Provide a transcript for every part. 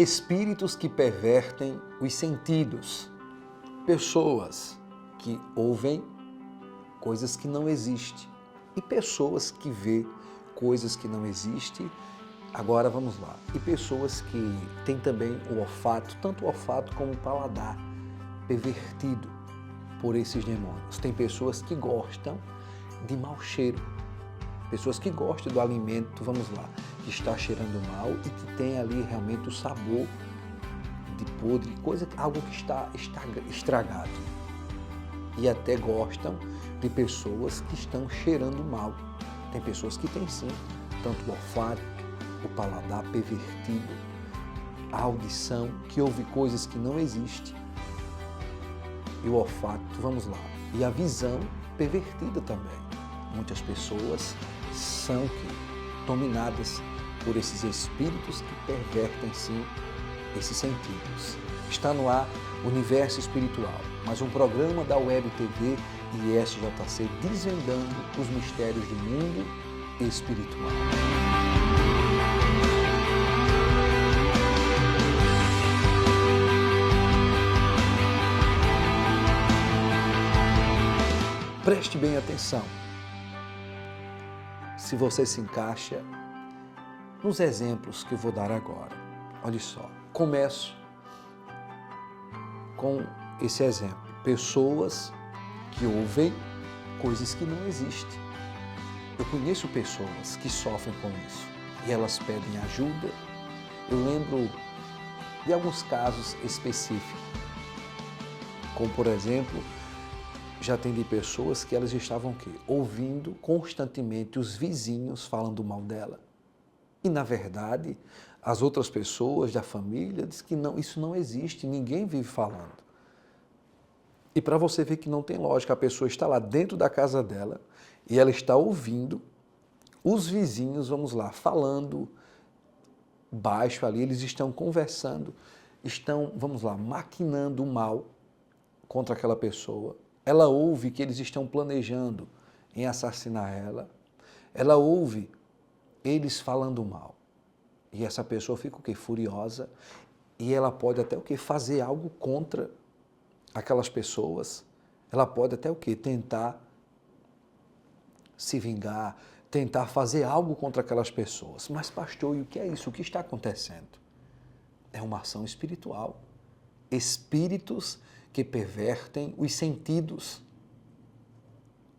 Espíritos que pervertem os sentidos. Pessoas que ouvem coisas que não existem. E pessoas que vê coisas que não existem. Agora vamos lá. E pessoas que têm também o olfato, tanto o olfato como o paladar, pervertido por esses demônios. Tem pessoas que gostam de mau cheiro. Pessoas que gostam do alimento, vamos lá, que está cheirando mal e que tem ali realmente o sabor de podre, algo que está estragado. E até gostam de pessoas que estão cheirando mal. Tem pessoas que têm sim, tanto o olfato, o paladar pervertido, a audição, que ouve coisas que não existem. E o olfato, vamos lá, e a visão pervertida também. Muitas pessoas são dominadas por esses espíritos que pervertem sim esses sentidos. Está no ar Universo Espiritual, mais um programa da Web TV e SJC desvendando os mistérios do mundo espiritual. Preste bem atenção. Se você se encaixa nos exemplos que eu vou dar agora. Olha só, começo com esse exemplo. Pessoas que ouvem coisas que não existem. Eu conheço pessoas que sofrem com isso e elas pedem ajuda. Eu lembro de alguns casos específicos, como por exemplo, já atendi pessoas que elas estavam ouvindo constantemente os vizinhos falando mal dela. E, na verdade, as outras pessoas da família dizem que não, isso não existe, ninguém vive falando. E para você ver que não tem lógica, a pessoa está lá dentro da casa dela e ela está ouvindo os vizinhos, vamos lá, falando baixo ali, eles estão conversando, estão, vamos lá, maquinando o mal contra aquela pessoa. Ela ouve que eles estão planejando em assassinar ela. Ela ouve eles falando mal. E essa pessoa fica o quê? Furiosa. E ela pode até o quê? Fazer algo contra aquelas pessoas. Ela pode até o quê? Tentar se vingar, tentar fazer algo contra aquelas pessoas. Mas, pastor, e o que é isso? O que está acontecendo? É uma ação espiritual. Espíritos que pervertem os sentidos.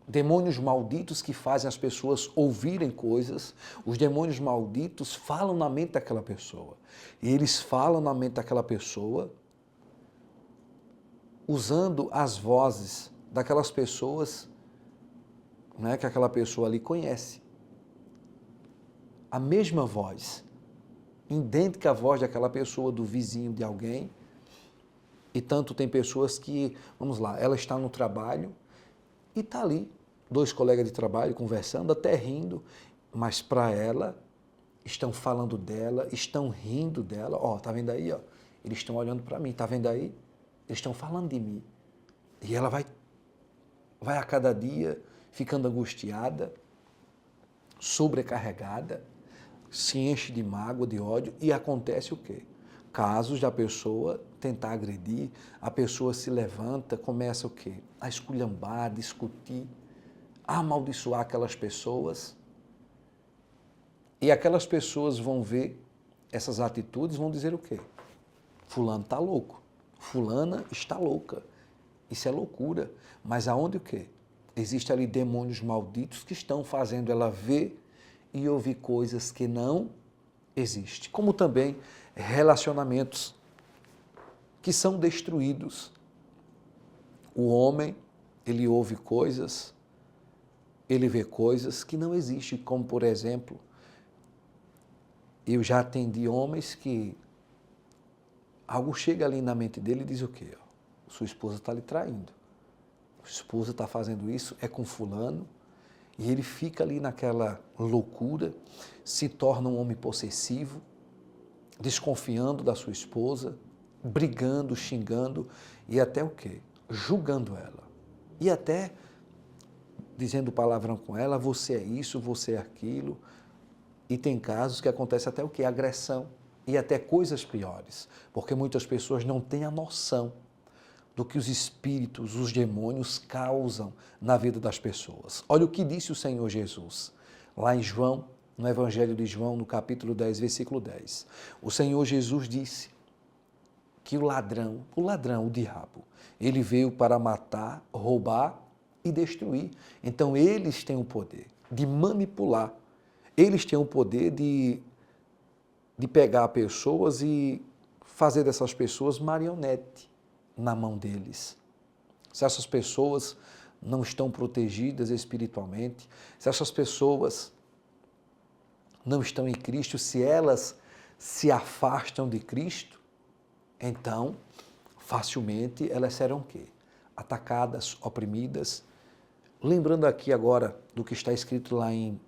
Demônios malditos que fazem as pessoas ouvirem coisas. Os demônios malditos falam na mente daquela pessoa. E eles falam na mente daquela pessoa usando as vozes daquelas pessoas, né, que aquela pessoa ali conhece. A mesma voz, idêntica à voz daquela pessoa, do vizinho de alguém. E tanto tem pessoas que, vamos lá, ela está no trabalho e está ali, dois colegas de trabalho conversando, até rindo, mas para ela, estão falando dela, estão rindo dela. Ó, tá vendo aí, ó? Eles estão olhando para mim, tá vendo aí? Eles estão falando de mim. E ela vai a cada dia ficando angustiada, sobrecarregada, se enche de mágoa, de ódio, e acontece o quê? Casos da pessoa tentar agredir, a pessoa se levanta, começa o quê? A esculhambar, a discutir, a amaldiçoar aquelas pessoas. E aquelas pessoas vão ver essas atitudes, vão dizer o quê? Fulano está louco, fulana está louca. Isso é loucura. Mas aonde o quê? Existem ali demônios malditos que estão fazendo ela ver e ouvir coisas que não existem. Como também relacionamentos que são destruídos. O homem, ele ouve coisas, ele vê coisas que não existem, como por exemplo, eu já atendi homens que algo chega ali na mente dele e diz o quê? Sua esposa está lhe traindo. Sua esposa está fazendo isso, é com fulano, e ele fica ali naquela loucura, se torna um homem possessivo, desconfiando da sua esposa, brigando, xingando e até o quê? Julgando ela. E até dizendo palavrão com ela, você é isso, você é aquilo. E tem casos que acontece até o quê? Agressão. e até coisas piores, porque muitas pessoas não têm a noção do que os espíritos, os demônios causam na vida das pessoas. Olha o que disse o Senhor Jesus, lá em João, no Evangelho de João, no capítulo 10, versículo 10. O Senhor Jesus disse que o ladrão, o diabo, ele veio para matar, roubar e destruir. Então eles têm o poder de manipular, eles têm o poder de pegar pessoas e fazer dessas pessoas marionete na mão deles. Se essas pessoas não estão protegidas espiritualmente, se essas pessoas não estão em Cristo, se elas se afastam de Cristo, então facilmente elas serão o quê? Atacadas, oprimidas. Lembrando aqui agora do que está escrito lá em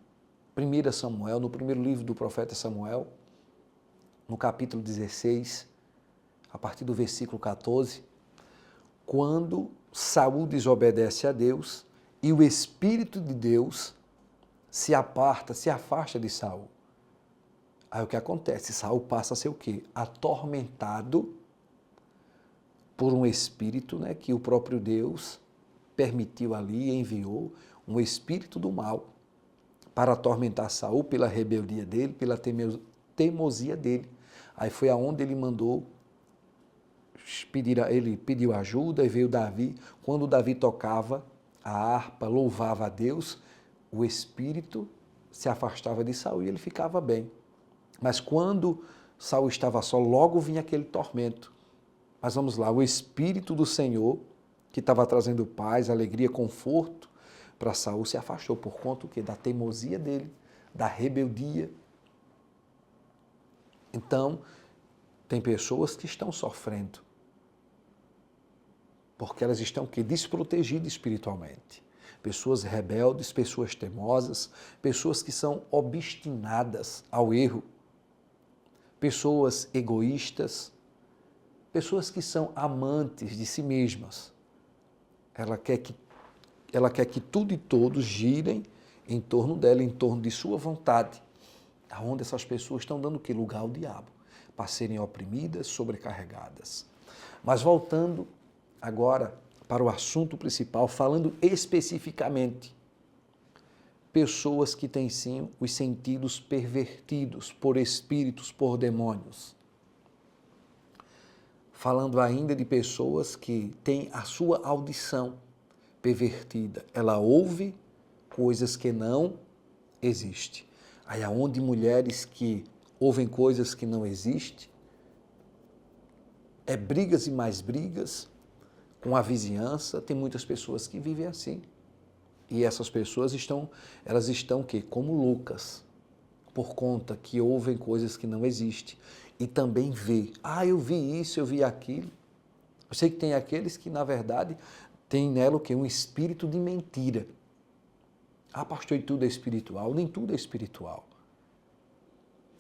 1 Samuel, no primeiro livro do profeta Samuel, no capítulo 16, a partir do versículo 14, quando Saul desobedece a Deus e o Espírito de Deus se afasta de Saul. Aí o que acontece? Saul passa a ser o quê? Atormentado por um espírito, né, que o próprio Deus permitiu ali e enviou, um espírito do mal, para atormentar Saul pela rebeldia dele, pela teimosia dele. Aí foi aonde ele mandou ele pediu ajuda e veio Davi. Quando Davi tocava a harpa, louvava a Deus, o espírito se afastava de Saul e ele ficava bem. Mas quando Saul estava só, logo vinha aquele tormento. Mas vamos lá, o Espírito do Senhor, que estava trazendo paz, alegria, conforto para Saul, se afastou por conta da teimosia dele, da rebeldia. Então, tem pessoas que estão sofrendo, porque elas estão desprotegidas espiritualmente. Pessoas rebeldes, pessoas teimosas, pessoas que são obstinadas ao erro, pessoas egoístas, pessoas que são amantes de si mesmas. Ela quer que tudo e todos girem em torno dela, em torno de sua vontade. Aonde essas pessoas estão dando lugar ao diabo, para serem oprimidas, sobrecarregadas. Mas voltando agora para o assunto principal, falando especificamente, pessoas que têm sim os sentidos pervertidos por espíritos, por demônios. Falando ainda de pessoas que têm a sua audição pervertida. Ela ouve coisas que não existem. Aí aonde mulheres que ouvem coisas que não existem, é brigas e mais brigas com a vizinhança. Tem muitas pessoas que vivem assim. E essas pessoas estão como loucas, por conta que ouvem coisas que não existem. E também vê, eu vi isso, eu vi aquilo. Eu sei que tem aqueles que, na verdade, tem nela um espírito de mentira. Pastor, e tudo é espiritual? Nem tudo é espiritual.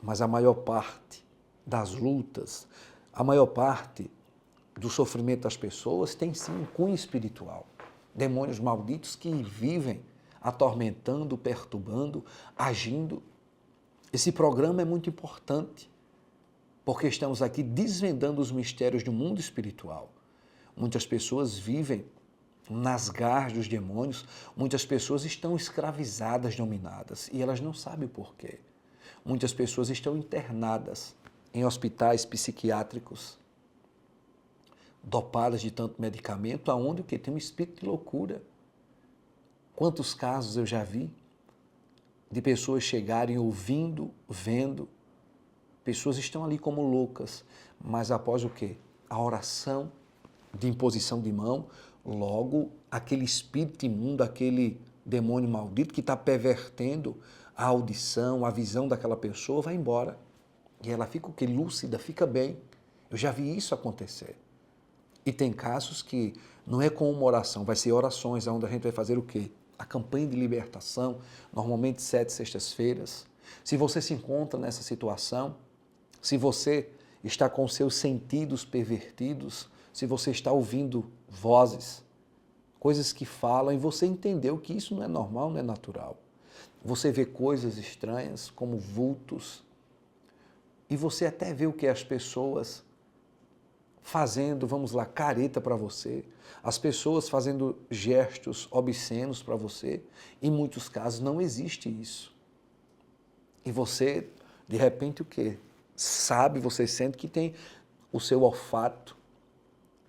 Mas a maior parte das lutas, a maior parte do sofrimento das pessoas tem sim um cunho espiritual. Demônios malditos que vivem atormentando, perturbando, agindo. Esse programa é muito importante, porque estamos aqui desvendando os mistérios do mundo espiritual. Muitas pessoas vivem nas garras dos demônios, muitas pessoas estão escravizadas, dominadas, e elas não sabem o porquê. Muitas pessoas estão internadas em hospitais psiquiátricos, dopadas de tanto medicamento, aonde tem um espírito de loucura. Quantos casos eu já vi de pessoas chegarem ouvindo, vendo, pessoas estão ali como loucas, mas após a oração de imposição de mão, logo aquele espírito imundo, aquele demônio maldito que está pervertendo a audição, a visão daquela pessoa, vai embora. E ela fica lúcida, fica bem. Eu já vi isso acontecer. E tem casos que não é com uma oração, vai ser orações, onde a gente vai fazer a campanha de libertação, normalmente 7 sextas-feiras. Se você se encontra nessa situação, se você está com seus sentidos pervertidos, se você está ouvindo vozes, coisas que falam, e você entendeu que isso não é normal, não é natural. Você vê coisas estranhas, como vultos, E você até vê o que as pessoas fazendo, vamos lá, careta para você, as pessoas fazendo gestos obscenos para você. Em muitos casos não existe isso. E você, de repente, o quê? Sabe, você sente que tem o seu olfato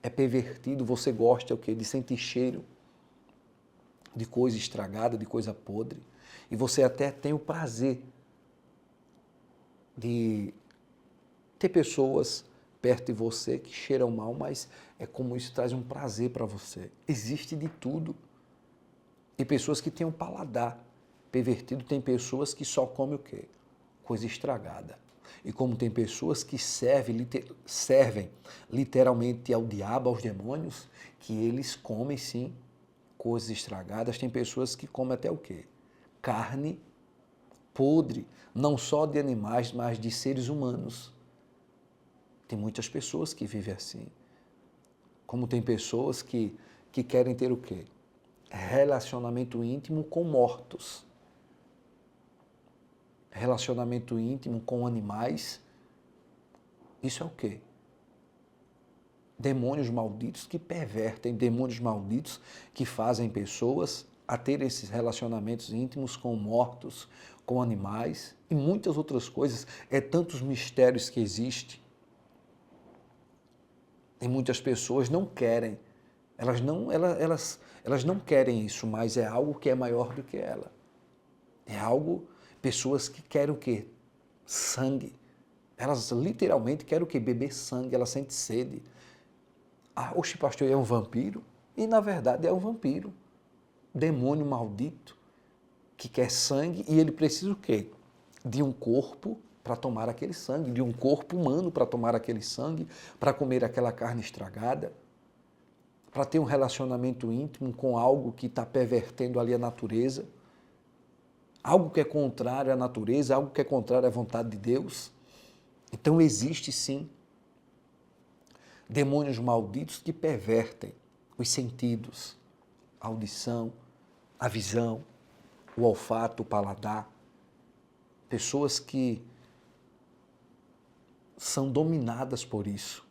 é pervertido, você gosta o quê? De sentir cheiro de coisa estragada, de coisa podre. E você até tem o prazer de ter pessoas perto de você que cheiram mal, mas é como isso traz um prazer para você. Existe de tudo. Tem pessoas que têm um paladar pervertido, tem pessoas que só comem o quê? Coisa estragada. E como tem pessoas que servem literalmente ao diabo, aos demônios, que eles comem sim coisas estragadas, tem pessoas que comem até o quê? Carne podre, não só de animais, mas de seres humanos. Tem muitas pessoas que vivem assim. Como tem pessoas que querem ter o quê? Relacionamento íntimo com mortos. Relacionamento íntimo com animais. Isso é o quê? Demônios malditos que pervertem, demônios malditos que fazem pessoas a ter esses relacionamentos íntimos com mortos, com animais e muitas outras coisas. É tantos mistérios que existem. E muitas pessoas não querem, elas não querem isso, mas é algo que é maior do que ela. É algo, pessoas que querem o quê? Sangue. Elas literalmente querem o quê? Beber sangue, elas sentem sede. Ah, oxe, pastor, é um vampiro? E na verdade é um vampiro. Demônio maldito que quer sangue e ele precisa o quê? De um corpo para tomar aquele sangue, de um corpo humano para tomar aquele sangue, para comer aquela carne estragada, para ter um relacionamento íntimo com algo que está pervertendo ali a natureza, algo que é contrário à natureza, algo que é contrário à vontade de Deus. Então existe sim demônios malditos que pervertem os sentidos, a audição, a visão, o olfato, o paladar. Pessoas que são dominadas por isso.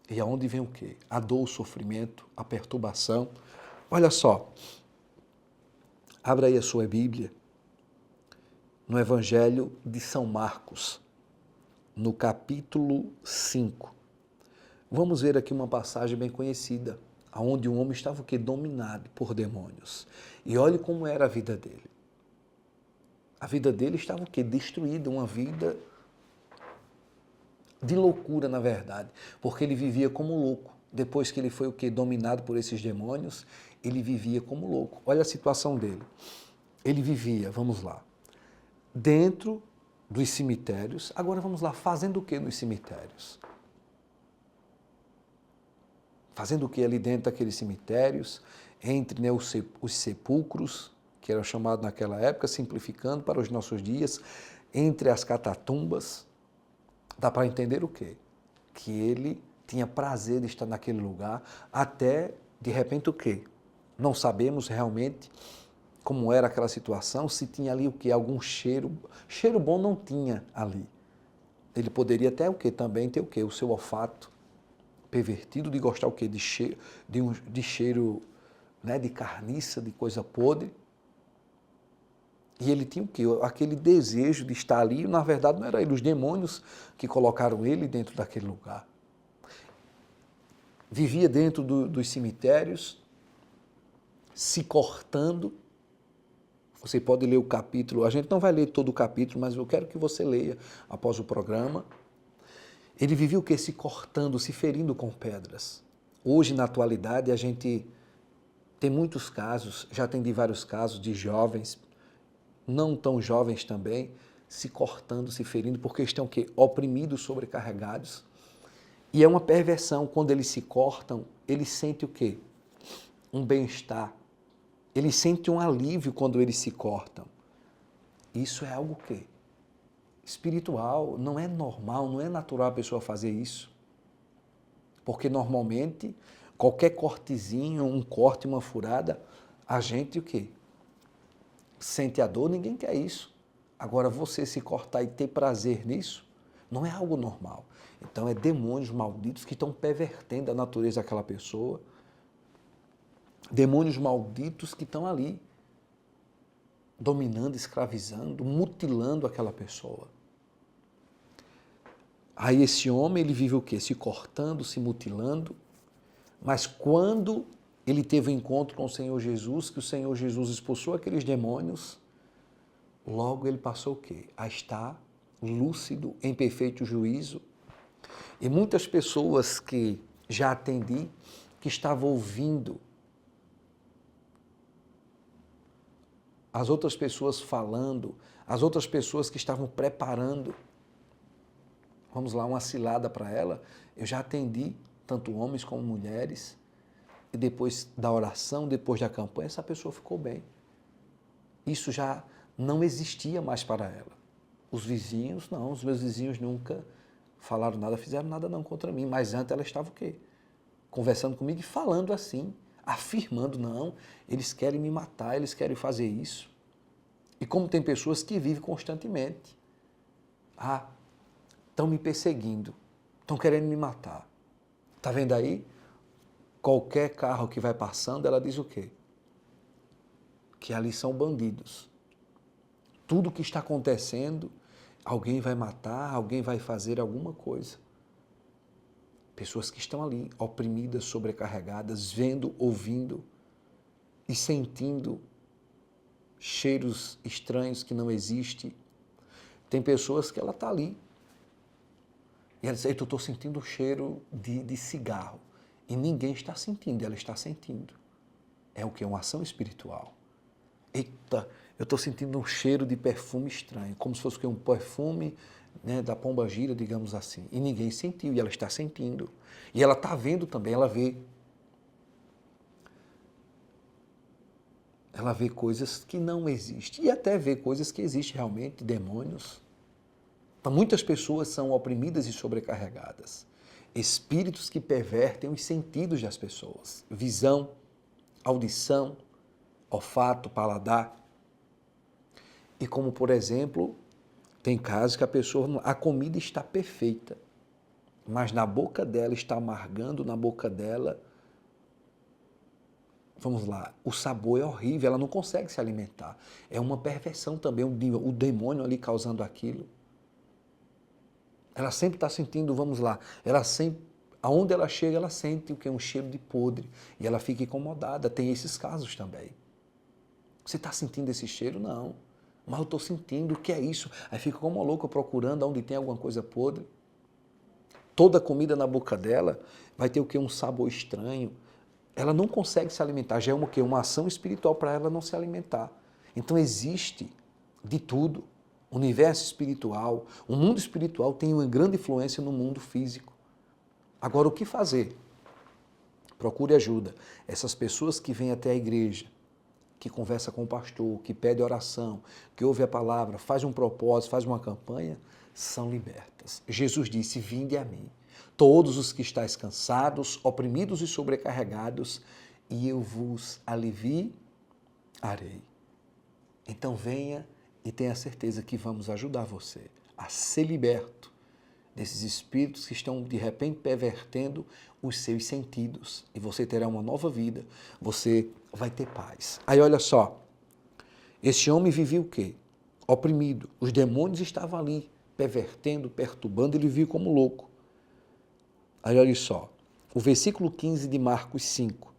E aonde vem o quê? A dor, o sofrimento, a perturbação. Olha só, abra aí a sua Bíblia, no Evangelho de São Marcos, no capítulo 5. Vamos ver aqui uma passagem bem conhecida, onde um homem estava o quê? Dominado por demônios. E olhe como era a vida dele. A vida dele estava o quê? Destruída, uma vida de loucura, na verdade, porque ele vivia como louco. Depois que ele foi o quê? Dominado por esses demônios, ele vivia como louco. Olha a situação dele. Ele vivia, vamos lá, dentro dos cemitérios. Agora vamos lá, fazendo o que nos cemitérios? Fazendo o que ali dentro daqueles cemitérios, entre, né, os sepulcros, que eram chamados naquela época, simplificando para os nossos dias, entre as catatumbas. Dá para entender o quê? Que ele tinha prazer de estar naquele lugar, até, de repente, o quê? Não sabemos realmente como era aquela situação, se tinha ali o quê? Algum cheiro. Cheiro bom não tinha ali. Ele poderia até o quê? Também ter o quê? O seu olfato pervertido de gostar o quê? De cheiro, né? De carniça, de coisa podre. E ele tinha o quê? Aquele desejo de estar ali, na verdade não era ele, os demônios que colocaram ele dentro daquele lugar. Vivia dentro dos cemitérios, se cortando. Você pode ler o capítulo, a gente não vai ler todo o capítulo, mas eu quero que você leia após o programa. Ele vivia o quê? Se cortando, se ferindo com pedras. Hoje, na atualidade, a gente tem muitos casos, já atendi vários casos de jovens, não tão jovens também, se cortando, se ferindo, porque estão o quê? Oprimidos, sobrecarregados. E é uma perversão, quando eles se cortam, eles sentem o quê? Um bem-estar. Eles sentem um alívio quando eles se cortam. Isso é algo o quê? Espiritual, não é normal, não é natural a pessoa fazer isso. Porque normalmente, qualquer cortezinho, um corte, uma furada, a gente o quê? Sente a dor, ninguém quer isso. Agora, você se cortar e ter prazer nisso, Não é algo normal. Então, é demônios malditos que estão pervertendo a natureza daquela pessoa. Demônios malditos que estão ali, dominando, escravizando, mutilando aquela pessoa. Aí esse homem, ele vive o quê? Se cortando, se mutilando. Mas quando ele teve um encontro com o Senhor Jesus, que o Senhor Jesus expulsou aqueles demônios, logo ele passou o quê? A estar lúcido, em perfeito juízo. E muitas pessoas que já atendi, que estavam ouvindo as outras pessoas falando, as outras pessoas que estavam preparando, vamos lá, uma cilada para ela, eu já atendi tanto homens como mulheres, e depois da oração, depois da campanha, essa pessoa ficou bem. Isso já não existia mais para ela. Os vizinhos, não, os meus vizinhos nunca falaram nada, fizeram nada não contra mim, mas antes ela estava o quê? Conversando comigo e falando assim, afirmando, não, eles querem me matar, eles querem fazer isso. E como tem pessoas que vivem constantemente, estão me perseguindo, estão querendo me matar. Está vendo aí? Qualquer carro que vai passando, ela diz o quê? Que ali são bandidos. Tudo que está acontecendo, alguém vai matar, alguém vai fazer alguma coisa. Pessoas que estão ali, oprimidas, sobrecarregadas, vendo, ouvindo e sentindo cheiros estranhos que não existem. Tem pessoas que ela está ali. E ela diz, eu estou sentindo o cheiro de cigarro. E ninguém está sentindo, ela está sentindo. É o que? Uma ação espiritual. Eita, eu estou sentindo um cheiro de perfume estranho, como se fosse um perfume, né, da pombagira, digamos assim. E ninguém sentiu, e ela está sentindo. E ela está vendo também, ela vê. Ela vê coisas que não existem. E até vê coisas que existem realmente, demônios. Então, muitas pessoas são oprimidas e sobrecarregadas. Espíritos que pervertem os sentidos das pessoas. Visão, audição, olfato, paladar. E como, por exemplo, tem casos que a comida está perfeita, mas na boca dela está amargando, na boca dela, vamos lá, o sabor é horrível, ela não consegue se alimentar. É uma perversão também, o demônio ali causando aquilo. Ela sempre está sentindo, vamos lá, aonde ela chega, ela sente o que é um cheiro de podre e ela fica incomodada. Tem esses casos também. Você está sentindo esse cheiro? Não. Mas eu estou sentindo, o que é isso? Aí fica como uma louca procurando onde tem alguma coisa podre. Toda a comida na boca dela vai ter o que? Um sabor estranho. Ela não consegue se alimentar. Já é o quê? Uma ação espiritual para ela não se alimentar. Então existe de tudo. O universo espiritual, o mundo espiritual tem uma grande influência no mundo físico. Agora, o que fazer? Procure ajuda. Essas pessoas que vêm até a igreja, que conversa com o pastor, que pede oração, que ouve a palavra, faz um propósito, faz uma campanha, são libertas. Jesus disse, vinde a mim, todos os que estáis cansados, oprimidos e sobrecarregados, e eu vos aliviarei. Então venha e tenha certeza que vamos ajudar você a ser liberto desses espíritos que estão de repente pervertendo os seus sentidos. E você terá uma nova vida, você vai ter paz. Aí olha só, esse homem vivia o quê? Oprimido. Os demônios estavam ali, pervertendo, perturbando, ele vivia como louco. Aí olha só, o versículo 15 de Marcos 5.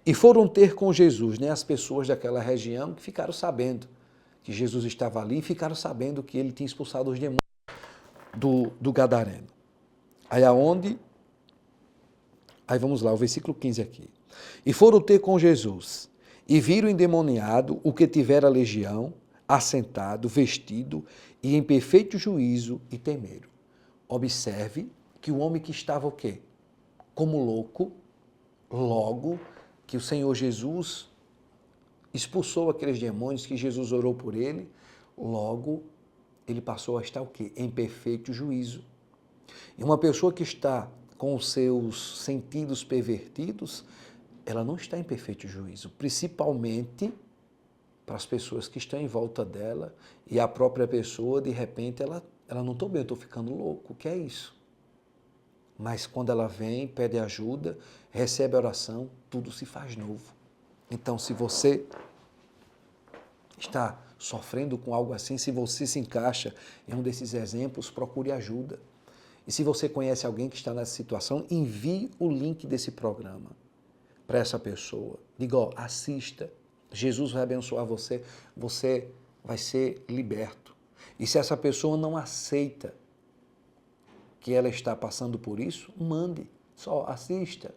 E foram ter com Jesus, né, as pessoas daquela região que ficaram sabendo que Jesus estava ali e ficaram sabendo que ele tinha expulsado os demônios do Gadareno. Aí vamos lá, o versículo 15 aqui. E foram ter com Jesus, e viram endemoniado o que tivera legião, assentado, vestido, e em perfeito juízo, e temeram. Observe que o homem que estava o quê? Como louco, logo que o Senhor Jesus expulsou aqueles demônios, que Jesus orou por ele, logo ele passou a estar o quê? Em perfeito juízo. E uma pessoa que está com os seus sentidos pervertidos, ela não está em perfeito juízo, principalmente para as pessoas que estão em volta dela e a própria pessoa, de repente, ela Ela não estou bem, eu estou ficando louco. O que é isso? Mas quando ela vem, pede ajuda, recebe a oração, tudo se faz novo. Então, se você está sofrendo com algo assim, se você se encaixa em um desses exemplos, procure ajuda. E se você conhece alguém que está nessa situação, envie o link desse programa para essa pessoa. Diga, ó, assista. Jesus vai abençoar você, você vai ser liberto. E se essa pessoa não aceita que ela está passando por isso, mande, só assista.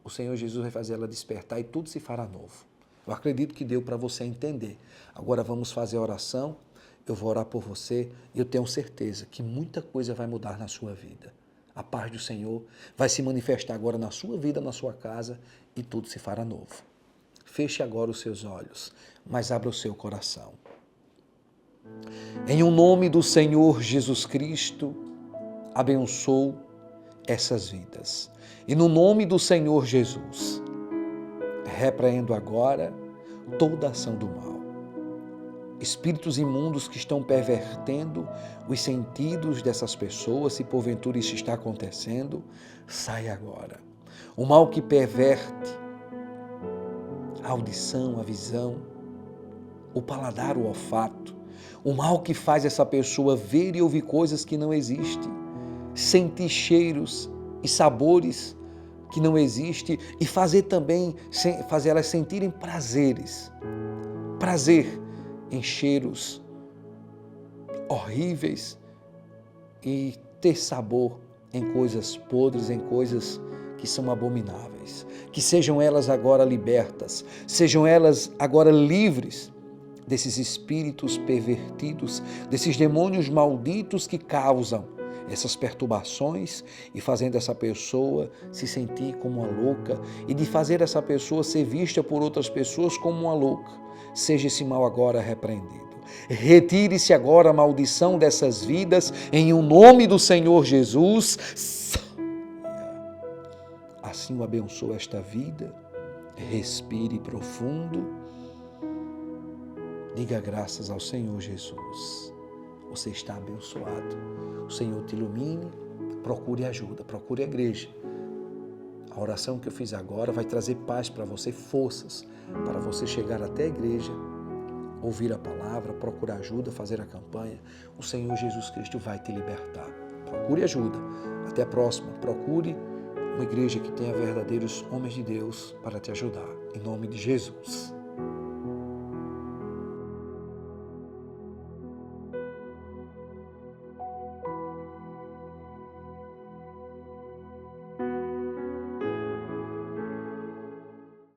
O Senhor Jesus vai fazer ela despertar e tudo se fará novo. Eu acredito que deu para você entender. Agora vamos fazer a oração, eu vou orar por você e eu tenho certeza que muita coisa vai mudar na sua vida. A paz do Senhor vai se manifestar agora na sua vida, na sua casa e tudo se fará novo. Feche agora os seus olhos, mas abra o seu coração. Em o nome do Senhor Jesus Cristo, abençoo essas vidas. E no nome do Senhor Jesus, repreendo agora toda ação do mal. Espíritos imundos que estão pervertendo os sentidos dessas pessoas, se porventura isso está acontecendo, sai agora. O mal que perverte a audição, a visão, o paladar, o olfato, o mal que faz essa pessoa ver e ouvir coisas que não existem, sentir cheiros e sabores que não existem e fazer elas sentirem prazeres. Prazer em cheiros horríveis e ter sabor em coisas podres, em coisas que são abomináveis. Que sejam elas agora libertas, sejam elas agora livres desses espíritos pervertidos, desses demônios malditos que causam essas perturbações e fazendo essa pessoa se sentir como uma louca e de fazer essa pessoa ser vista por outras pessoas como uma louca. Seja esse mal agora repreendido. Retire-se agora a maldição dessas vidas em o nome do Senhor Jesus. Assim o abençoa esta vida. Respire profundo. Diga graças ao Senhor Jesus. Você está abençoado. O Senhor te ilumine. Procure ajuda, procure a igreja. A oração que eu fiz agora vai trazer paz para você, forças para você chegar até a igreja, ouvir a palavra, procurar ajuda, fazer a campanha. O Senhor Jesus Cristo vai te libertar. Procure ajuda. Até a próxima. Procure uma igreja que tenha verdadeiros homens de Deus para te ajudar. Em nome de Jesus.